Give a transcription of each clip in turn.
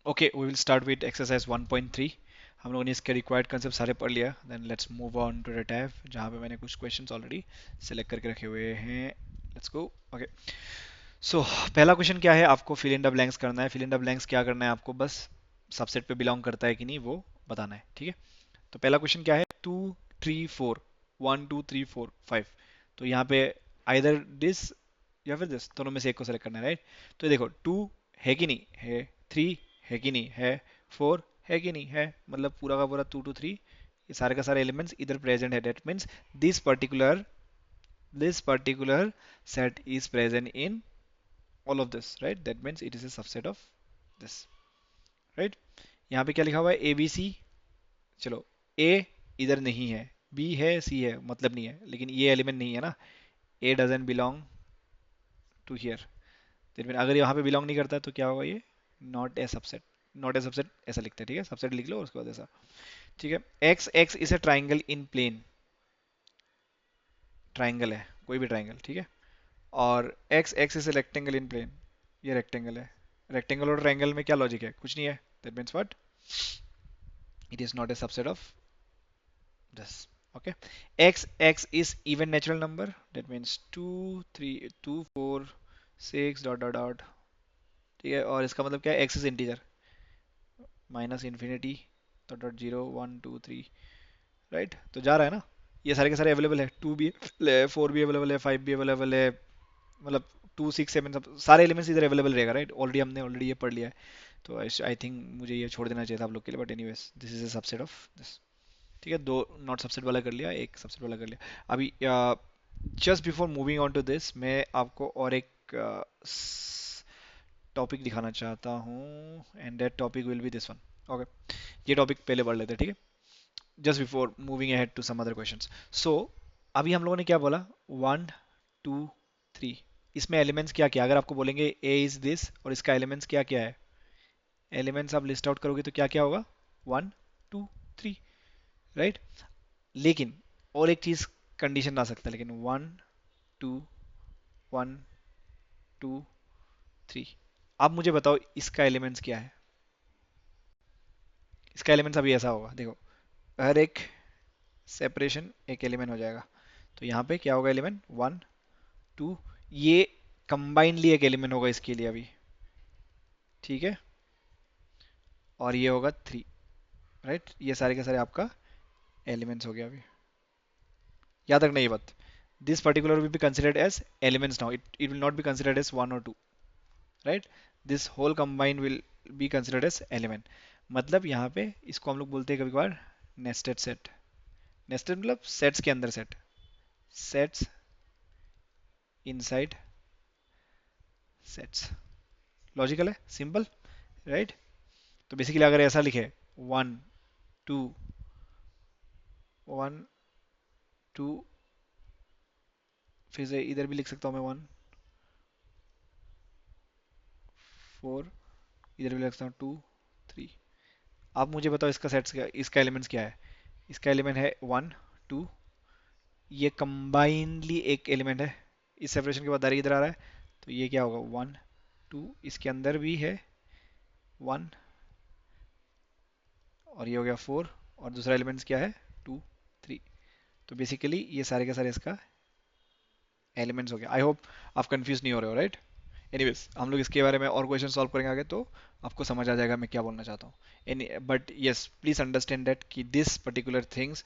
Okay, we will start with exercise 1.3। हम लोगों ने इसके रिक्वायर्ड कंसेप्ट सारे पढ़ लिया। Then let's move on to the tab जहाँ पे मैंने कुछ क्वेश्चंस ऑलरेडी सेलेक्ट करके रखे हुए हैं। Let's go. ओके, सो पहला क्वेश्चन क्या है, आपको फिल इन द ब्लैंक्स करना है। फिल इन द ब्लैंक्स क्या करना है आपको, बस सबसेट पे बिलोंग करता है कि नहीं वो बताना है, ठीक है। तो पहला क्वेश्चन क्या है, 2 3 4, 1 2 3 4 5। तो यहाँ पे आइदर दिस या फिर दिस, दोनों में से एक को सेलेक्ट करना है, राइट। तो देखो, 2 है कि नहीं है, 3 है कि नहीं है, 4 है कि नहीं है, मतलब पूरा का पूरा 2 to 3 ये सारे का सारे एलिमेंट्स इधर प्रेजेंट है। That means this particular this particular set is present in all of this, right? That means it is a subset of this, right? यहाँ पे क्या लिखा हुआ है, ए बी सी। चलो, ए इधर नहीं है, बी है, सी है, मतलब नहीं है, लेकिन ये एलिमेंट नहीं है ना। ए डजंट बिलोंग टू हियर। अगर यहाँ पे बिलोंग नहीं करता तो क्या होगा ये, not a subset. Not a subset ऐसा लिखते हैं, ठीक है, सबसेट लिख लो और उसके बाद ऐसा, ठीक है। X x is a triangle in plane, triangle है कोई भी ट्राइंगल, ठीक है। और x x is a rectangle in plane, ये रेक्टेंगल है। रेक्टेंगल और ट्रायंगल में क्या लॉजिक है, कुछ नहीं है। That means what, it is not a subset of this. Okay, x x is even natural number. That means 2 3 2 4 6 dot dot dot, ठीक है। और इसका मतलब क्या है, x is integer, minus infinity dot dot 0 1 2 3, right. तो जा रहा है ना, ये सारे के सारे अवेलेबल है। 2 भी अवेलेबल है, 4 भी अवेलेबल है, 5 भी अवेलेबल है, मतलब 2 6 7 सब सारे एलिमेंट्स इधर अवेलेबल रहेगा, राइट। ऑलरेडी हमने ऑलरेडी ये पढ़ लिया है। तो आई थिंक मुझे ये छोड़ देना चाहिए था आप लोग के लिए, but anyways this is a subset of this, ठीक है। दो नॉट सबसेट वाला कर लिया, एक सबसेट वाला कर लिया। अभी just before moving on to this, मैं आपको और एक टॉपिक दिखाना चाहता हूँ, and that topic will be this one. Okay, ये टॉपिक पहले पढ़ लेते हैं, ठीक है, just before moving ahead to some other questions. So अभी हम लोगों ने क्या बोला, 1 2 3, इसमें एलिमेंट्स क्या क्या, अगर आपको बोलेंगे ए इज दिस और इसका एलिमेंट्स क्या क्या है, एलिमेंट्स आप लिस्ट आउट करोगे तो क्या क्या होगा, 1 2 3, राइट। लेकिन और एक चीज कंडीशन आ सकता है, लेकिन 1 2 1 2 3, अब मुझे बताओ इसका एलिमेंट्स क्या है। इसका एलिमेंट्स अभी ऐसा होगा, देखो, हर एक सेपरेशन एक एलिमेंट हो जाएगा। तो यहाँ पे क्या होगा, एलिमेंट 1 2, ये कंबाइनली एक एलिमेंट होगा इसके लिए अभी, ठीक है। और ये होगा 3, राइट। ये सारे के सारे आपका एलिमेंट्स हो गया अभी, याद रखना ये बात। This particular will be considered as elements now, it will not be considered as 1 और 2, right. This whole combined will be considered as element. मतलब यहाँ पे इसको हम लोग बोलते हैं कभी कभार नेस्टेड सेट। नेस्टेड मतलब सेट्स के अंदर set, sets inside sets. Logical है, सिंपल, राइट। तो बेसिकली अगर ऐसा लिखे, 1 2 1 2, फिर से इधर भी लिख सकता हूँ मैं 1 4, इधर भी लिख सकता हूँ 2 3। आप मुझे बताओ इसका सेट्स क्या, इसका एलिमेंट्स क्या है। इसका एलिमेंट है 1 2, ये कंबाइनली एक एलिमेंट है। इस सेपरेशन के बाद डायरेक्ट इधर आ रहा है, तो ये क्या होगा, 1 2, इसके अंदर भी है 1, और ये हो गया 4, और दूसरा एलिमेंट्स क्या है, 2 3। तो बेसिकली ये सारे के सारे इसका एलिमेंट्स हो गया। आई होप आप कंफ्यूज नहीं हो रहे हो, राइट। एनीवेज हम लोग इसके बारे में और क्वेश्चन सॉल्व करेंगे आगे, तो आपको समझ आ जाएगा मैं क्या बोलना चाहता हूँ। Any but yes, please understand that कि this particular things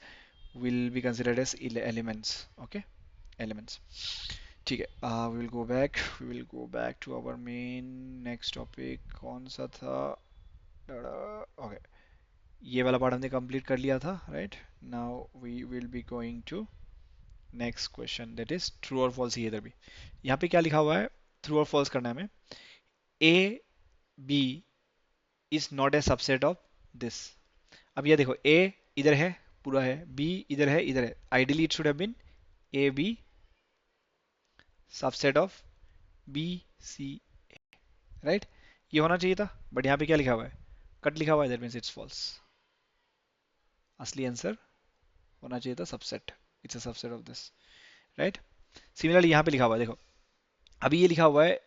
will be considered as elements, okay, elements, ठीक है। we will go back to our main next topic, कौन सा था, ओके, ये वाला पार्ट हमने कंप्लीट कर लिया था, right. Now we will be going to next question, that is true और फॉल्स। इधर भी यहाँ पे क्या लिखा हुआ है, ट्रू और फॉल्स करना है हमें। A B is not a subset of this. अब ये देखो, ए इधर है, पूरा है, बी इधर है, इधर है, ideally it should have been a b subset of b c, right. ये होना चाहिए था, बट यहाँ पे क्या लिखा हुआ है, कट लिखा हुआ है, दैट मीन्स इट्स फॉल्स। असली आंसर होना चाहिए था subset, it's a subset of this, right. Similarly यहाँ पे लिखा हुआ है, देखो, अभी ये लिखा हुआ है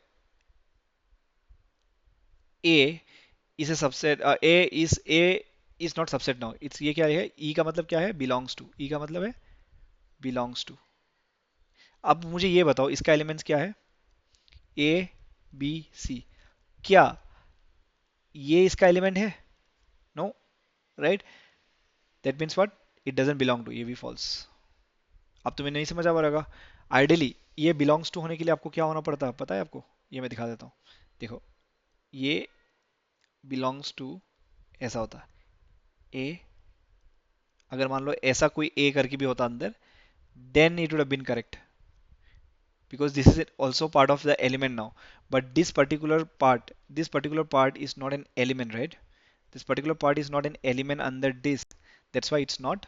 A is a subset, A is not subset now, it's ये क्या है, ई का मतलब क्या है, बिलोंग्स टू, ई का मतलब है बिलोंग्स टू। अब मुझे ये बताओ इसका एलिमेंट्स क्या है, ए बी सी, क्या ये इसका एलिमेंट है, no, right, that means what, it doesn't belong to, ये भी फॉल्स। अब तुम्हें नहीं समझ आ रहा होगा, आइडियली ये बिलोंग्स टू होने के लिए आपको क्या होना पड़ता है पता है आपको, ये मैं दिखा देता हूँ, देखो ये बिलोंग्स टू ऐसा होता है, ए, अगर मान लो ऐसा कोई ए करके भी होता अंदर, then it would have been correct because this is also part of the element now, but this particular part is not an element, right, this particular part is not an element under this, that's why it's not,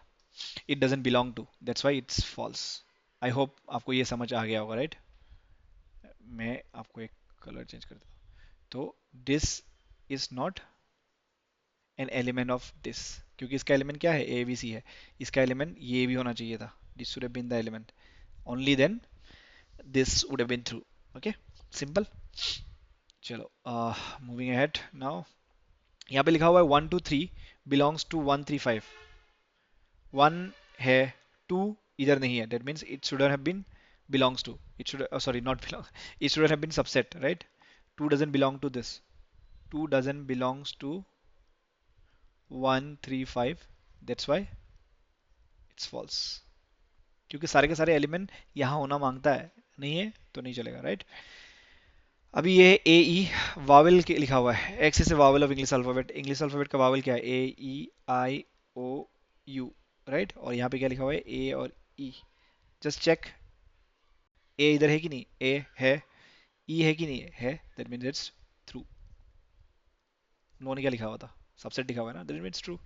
it doesn't belong to, that's why it's false। I hope आपको ये समझ आ गया होगा, right, मैं आपको एक colour change कर देता हूँ, तो this is not an element of this, क्योंकि इसका एलिमेंट क्या है, ए बी सी है, इसका एलिमेंट ये भी होना चाहिए था, this should have been the element, only then this would have been true। Okay, simple। चलो मूविंग अहेड नाउ, यहाँ पे लिखा हुआ है 1 2 3 बिलोंग्स टू 1 3 5, 1 है, 2 इधर नहीं है, that means it should have been belongs to, it should sorry not belong, it should have been subset, right, 2 doesn't belong to this, 2 doesn't belongs to 1 3 5, that's why it's false, क्योंकि सारे के सारे element यहाँ होना मांगता है, नहीं है तो नहीं चलेगा, राइट। अभी ये ए ई वावल के लिखा हुआ है, x is A vowel of English alphabet, English alphabet का वावल क्या है, ए ई आई ओ यू, राइट, और यहाँ पे क्या लिखा हुआ है, ए और ई, जस्ट चेक, ए इधर है कि नहीं, ए है, ई है कि नहीं है, दैट मीन्स इट्स ट्रू, उन्होंने क्या लिखा हुआ था, सबसेट लिखा हुआ है ना, दैट मीन्स ट्रू।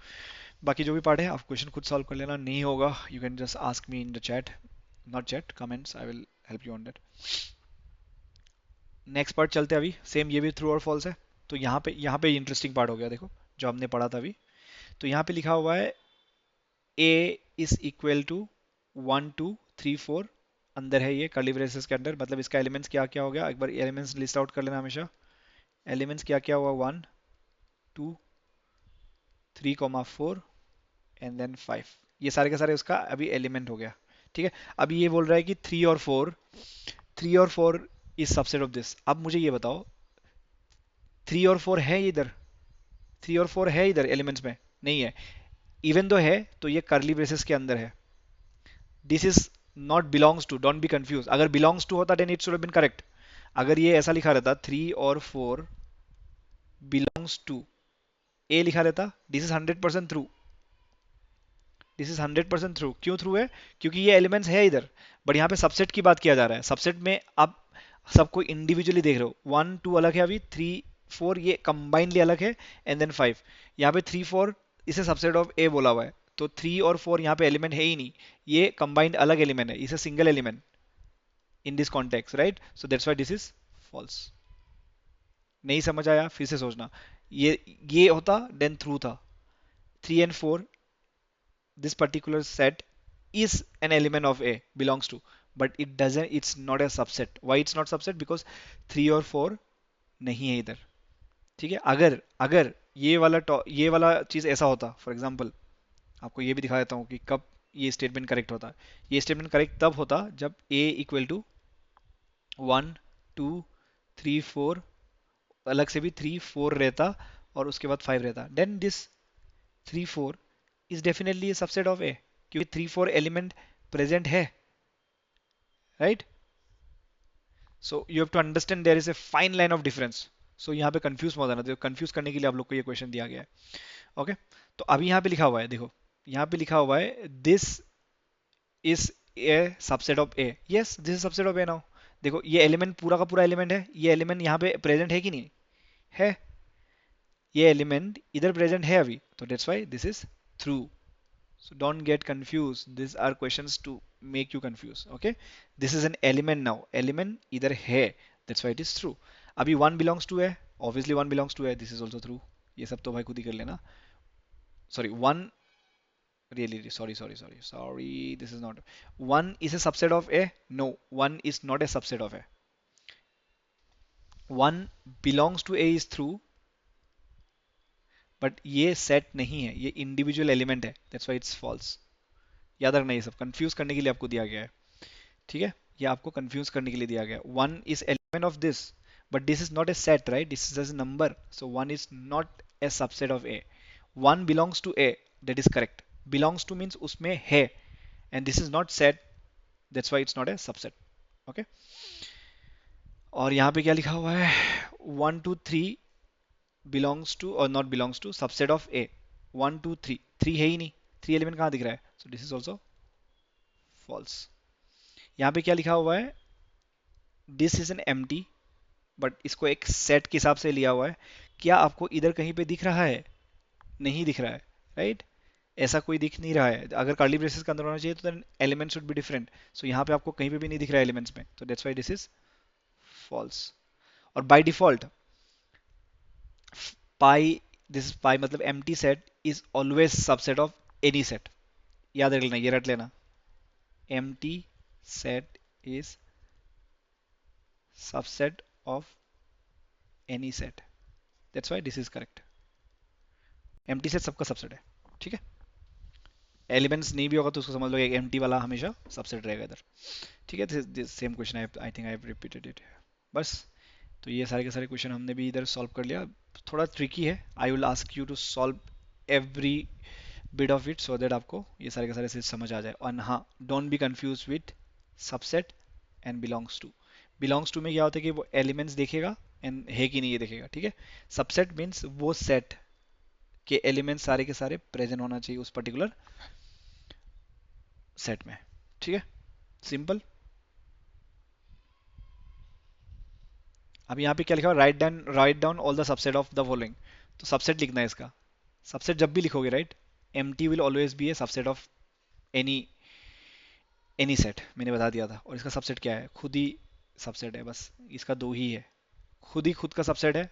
बाकी जो भी पार्ट है आप क्वेश्चन खुद सॉल्व कर लेना, नहीं होगा you can just ask me in the chat, not chat, comments, I will help you on that. Next part चलते हैं अभी, सेम ये भी ट्रू और फॉल्स है, तो यहाँ पे इंटरेस्टिंग पार्ट हो गया, देखो जो हमने पढ़ा था अभी, तो यहाँ पे लिखा हुआ है ए इज इक्वल टू 1 2 3 4, अंदर है ये कर्ली ब्रेसेस के अंदर, मतलब इसका एलिमेंट्स क्या क्या हो गया, एक बार एलिमेंट्स लिस्ट आउट कर लेना हमेशा, एलिमेंट्स क्या क्या हुआ, 1 2 3 4 एंड देन 5, ये सारे के सारे उसका अभी एलिमेंट हो गया, ठीक है। अभी ये बोल रहा है कि 3 और 4 इज सबसेट ऑफ दिस, अब मुझे ये बताओ 3 और 4 है इधर, 3 और 4 है इधर एलिमेंट्स में, नहीं है, इवन दो है तो ये कर्ली ब्रेसेस के अंदर है, this is not belongs to, don't be confuse, अगर बिलोंग्स टू होता then it should have been correct, अगर ये ऐसा लिखा रहता 3 और 4 बिलोंग्स टू ए लिखा रहता, this is 100% true, this is 100% true, क्यों ट्रू है, क्योंकि ये एलिमेंट्स है इधर, बट यहाँ पे सबसेट की बात किया जा रहा है, सबसेट में आप सबको इंडिविजुअली देख रहे हो, 1 2 अलग है, अभी 3 4 ये कंबाइनली अलग है, एंड देन 5, यहाँ पे 3 4 इसे सबसेट ऑफ ए बोला हुआ है, तो 3 और 4 यहाँ पे एलिमेंट है ही नहीं, ये कंबाइंड अलग एलिमेंट है, इसे single element in this context, right, so that's why this is false. नहीं समझ आया फिर से सोचना, ये होता देन ट्रू था, 3 and 4, this particular set is an element of A, belongs to, but it doesn't, it's not a subset, why it's not subset, because 3 और 4 नहीं है इधर, ठीक है। अगर अगर ये वाला चीज ऐसा होता, फॉर एग्जांपल आपको ये भी दिखा देता हूँ कि कब ये स्टेटमेंट करेक्ट होता है, ये स्टेटमेंट करेक्ट तब होता जब A इक्वल टू 1 2 3 4, अलग से भी 3 4 रहता और उसके बाद 5 रहता, then this 3 4 is definitely subset of A, क्योंकि 3 4 एलिमेंट प्रेजेंट है, right, so you have to understand there is a fine line of difference, सो यहाँ पे कंफ्यूज मत होना, तो कंफ्यूज करने के लिए आप लोग को ये क्वेश्चन दिया गया है, ओके। तो अभी यहाँ पे लिखा हुआ है, देखो यहाँ पे लिखा हुआ है this is a subset of A, yes this is subset of A now, देखो ये एलिमेंट पूरा का पूरा एलिमेंट है, ये एलिमेंट यहाँ पे प्रेजेंट है कि नहीं है, ये एलिमेंट इधर प्रेजेंट है अभी, तो that's why this is through. So don't get confused. These are questions to make you confused. Okay. This is an element now. Element either है. That's why it is true. अभी one belongs to है. Obviously one belongs to है. This is also true. ये सब तो भाई खुद ही कर लेना. Sorry. One. Really. Sorry. This is not. One is a subset of A. No. One is not a subset of A. One belongs to A is true. But ये set नहीं है, ये इंडिविजुअल एलिमेंट है, that's why it's false. याद रखना, ये सब confuse करने के लिए आपको दिया गया है, ठीक है, ये आपको कंफ्यूज करने के लिए दिया गया है। One is element of this, but this is not a set, right, this is a number, so one is not a subset of a. One belongs to a, that is correct. Belongs to means उसमें है, and this is not set, that's why it's not a subset. Okay, और यहाँ पे क्या लिखा हुआ है, 1 2 3 belongs to और not belongs to subset of ए। 1 2 3, 3 है ही नहीं, 3 एलिमेंट कहाँ दिख रहा है, so this is also false. यहाँ पे क्या लिखा हुआ है, this is an empty, but इसको एक सेट के हिसाब से लिया हुआ है। क्या आपको इधर कहीं पे दिख रहा है, नहीं दिख रहा है, राइट, ऐसा कोई दिख नहीं रहा है। अगर कर्ली ब्रेसेस के अंदर होना चाहिए तो एलिमेंट शुड बी डिफरेंट, सो यहाँ पे आपको कहीं पे भी नहीं दिख रहा है एलिमेंट्स में, तो that's why this is false. और by default phi, this phi मतलब empty set is always subset of any set. याद रख लेना, ये रट लेना, empty set is subset of any set, that's why this is correct. Empty set सबका subset है, ठीक है। एलिमेंट्स नहीं भी होगा तो उसको समझ लो एक एम्प्टी वाला हमेशा सबसेट रहेगा इधर, ठीक है। Same question I think I have repeated it, बस। तो ये सारे के सारे क्वेश्चन हमने भी इधर सॉल्व कर लिया। थोड़ा ट्रिकी है, I will ask you to solve every bit of it, so that आपको ये सारे के सारे चीज समझ आ जाए। और हाँ, don't be confuse with subset and belongs to. Belongs to में क्या होता है कि वो एलिमेंट्स देखेगा एंड है कि नहीं ये देखेगा, ठीक है। सबसेट मीन्स वो सेट के एलिमेंट्स सारे के सारे प्रेजेंट होना चाहिए उस पर्टिकुलर सेट में, ठीक है, सिंपल। अब यहाँ पे क्या लिखा हुआ, write down all the subset of the following. तो सबसेट लिखना है इसका। सबसेट जब भी लिखोगे, right, empty will always be A subset of any any set, मैंने बता दिया था। और इसका सबसेट क्या है, खुद ही सबसेट है, बस इसका दो ही है, खुद ही खुद का सबसेट है,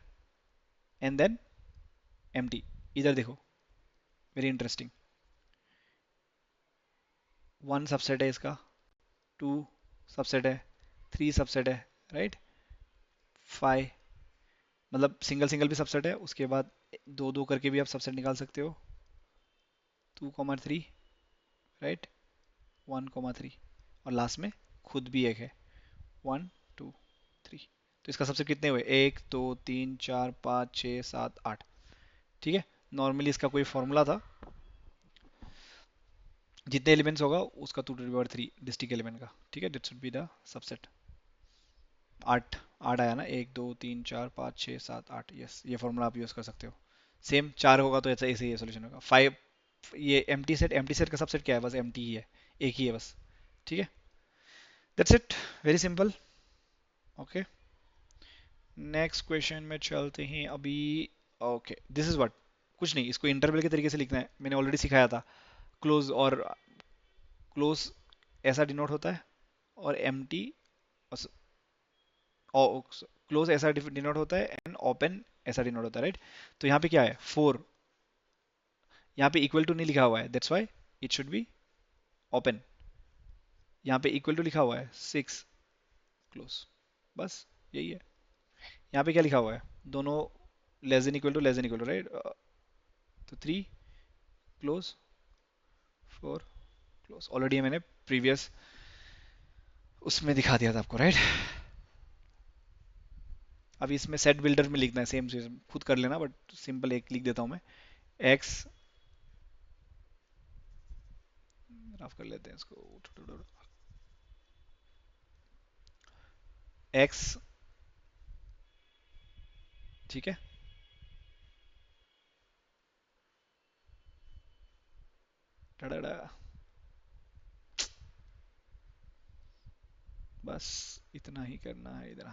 एंड देन एम्प्टी। इधर देखो, वेरी इंटरेस्टिंग, वन सबसेट है इसका, टू सबसेट है, थ्री सबसेट है, राइट, फाइव, मतलब सिंगल सिंगल भी सबसेट है, उसके बाद दो दो करके भी आप सबसेट निकाल सकते हो, 2 3, राइट, 1 3, और लास्ट में खुद भी एक है, 1 2 3। तो इसका सबसेट कितने हुए, 1 2 3 4 5 6 7 8, ठीक है। नॉर्मली इसका कोई फॉर्मूला था, जितने एलिमेंट्स होगा उसका 2 to the power 3 district element का, ठीक है, that should be the subset. 8 8 आया ना, 1 2 3 4 5 6 7 8, यस, ये फॉर्मूला आप यूज कर सकते हो। सेम 4 होगा तो ऐसा ऐसे ही सोल्यूशन होगा। 5, ये एम्प्टी सेट का सबसेट क्या है, बस एम्प्टी ही है, एक ही है बस, ठीक है। That's it, very simple. Okay, next question में चलते हैं अभी। ओके, दिस इज व्हाट, कुछ नहीं, इसको इंटरवल के तरीके से लिखना है, मैंने ऑलरेडी सिखाया था। क्लोज और क्लोज ऐसा डिनोट होता है, और एम्प्टी क्लोज ऐसा डिनोट होता है, एंड ओपन ऐसा डिनोट होता है, राइट। तो यहाँ पे क्या है, 4, यहाँ पे इक्वल टू नहीं लिखा हुआ है, that's why it should be open. यहाँ पे इक्वल टू लिखा हुआ है, 6 क्लोज, बस यही है। यहाँ पे क्या लिखा हुआ है, दोनों less than equal to, right, तो 3 क्लोज, 4 क्लोज, ऑलरेडी मैंने प्रीवियस उसमें दिखा दिया था आपको, राइट। अभी इसमें सेट बिल्डर में लिखना है, सेम चीज खुद कर लेना, बट सिंपल एक लिख देता हूँ मैं, एक्स, रफ कर लेते हैं इसको, एक्स, ठीक है, टडा, बस इतना ही करना है इधर।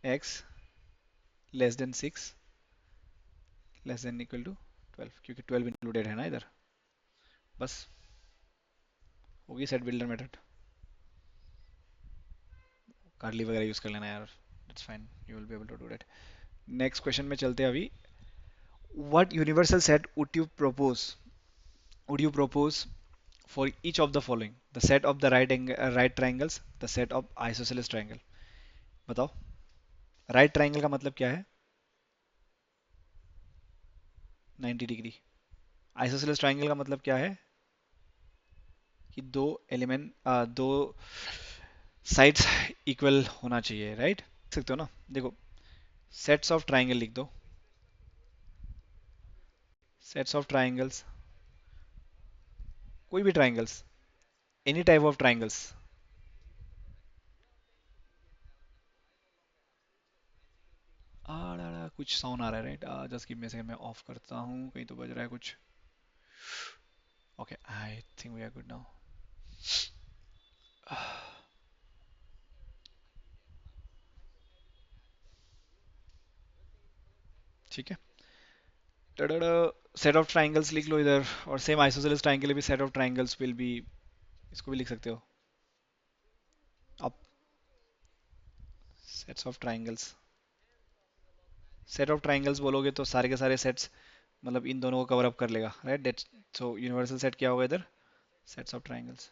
X less than 6 less than equal to 12, क्योंकि 12 इंक्लूडेड है ना इधर, बस होगी सेट बिल्डर मेथड। कार्ली वगैरह यूज कर लेना यार, it's fine, you will be able to do that. Next question में चलते हैं अभी। What universal set would you propose for each of the following, the set of the right triangles, the set of isosceles triangle। बताओ, right triangle का मतलब क्या है, 90 degree. Isosceles triangle का मतलब क्या है कि दो एलिमेंट दो साइड्स इक्वल होना चाहिए, राइट? देख सकते हो ना, देखो, सेट्स ऑफ ट्राइंगल लिख दो, सेट्स ऑफ ट्राइंगल्स, कोई भी triangles, any type of triangles. कुछ साउंड आ रहा है, right? Just give me a second, मैं ऑफ करता हूँ, कहीं तो बज रहा है कुछ। Okay, I think we are good now. ठीक है, सेट ऑफ ट्राइंगल्स लिख लो इधर, और सेम आइसोसेलेस ट्राइंगल भी set of triangles will be, इसको भी लिख सकते हो आप, sets of triangles. Set of triangles बोलोगे तो सारे के सारे सेट्स, मतलब इन दोनों को कवर अप कर लेगा, right? That's, so universal set क्या होगा इधर? Sets of triangles.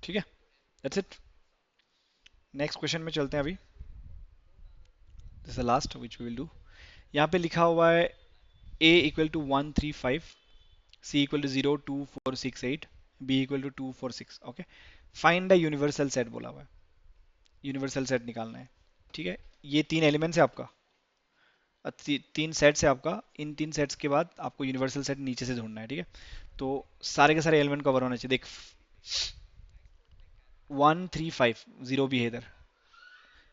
ठीक है, दैट्स इट। नेक्स्ट क्वेश्चन में चलते हैं अभी, this is the last which we will do. यहाँ पे लिखा हुआ है a equal to 135, c equal to 0 2 4 6 8, b equal to 2 4 6। Okay, find the universal set बोला हुआ है, यूनिवर्सल सेट निकालना है। ठीक है, ये तीन एलिमेंट्स है आपका, तीन सेट्स है आपका, इन तीन सेट्स के बाद आपको यूनिवर्सल सेट नीचे से ढूंढना है। ठीक है, तो सारे के सारे एलिमेंट कवर होना चाहिए। देख, 1 3 5, जीरो भी है इधर,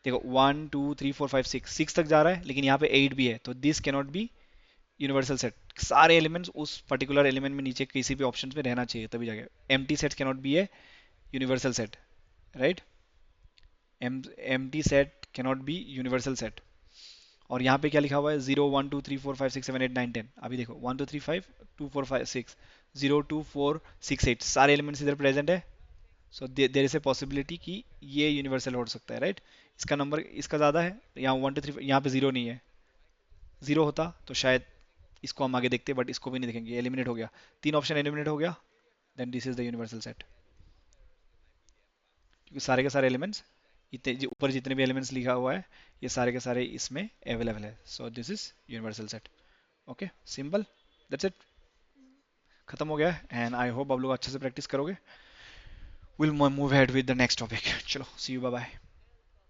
देखो 1 2 3 4 5 6, 6 तक जा रहा है, लेकिन यहाँ पे 8 भी है, तो this cannot be universal set. सारे एलिमेंट्स उस पर्टिकुलर एलिमेंट में नीचे किसी भी ऑप्शन में रहना चाहिए, तभी जाके एम्प्टी सेट कैनॉट बी है universal set, right? Empty set cannot be universal set. और यहाँ पे क्या लिखा हुआ है? 0 1 2 3 4 5 6 7 8 9 10। अभी देखो 1 2 3 5 2 4 5 6, 0 2 4 6 8, सारे एलिमेंट्स इधर प्रेजेंट है, सो देर इज ए पॉसिबिलिटी कि ये यूनिवर्सल हो सकता है, राइट? इसका नंबर इसका ज़्यादा है, यहाँ 1 2 3, यहाँ पे जीरो नहीं है, जीरो होता तो शायद इसको हम आगे देखते, बट इसको भी नहीं देखेंगे, एलिमिनेट हो गया, तीन ऑप्शन एलिमिनेट हो गया, then this is the universal set, क्योंकि सारे के सारे एलिमेंट्स, इतने ऊपर जितने भी एलिमेंट्स लिखा हुआ है, ये सारे के सारे इसमें अवेलेबल है, so this is universal set. Okay, simple, that's it, खत्म हो गया। एंड आई होप आप लोग अच्छे से प्रैक्टिस करोगे। Will move head with the next topic. चलो, सी यू, बाय बाय।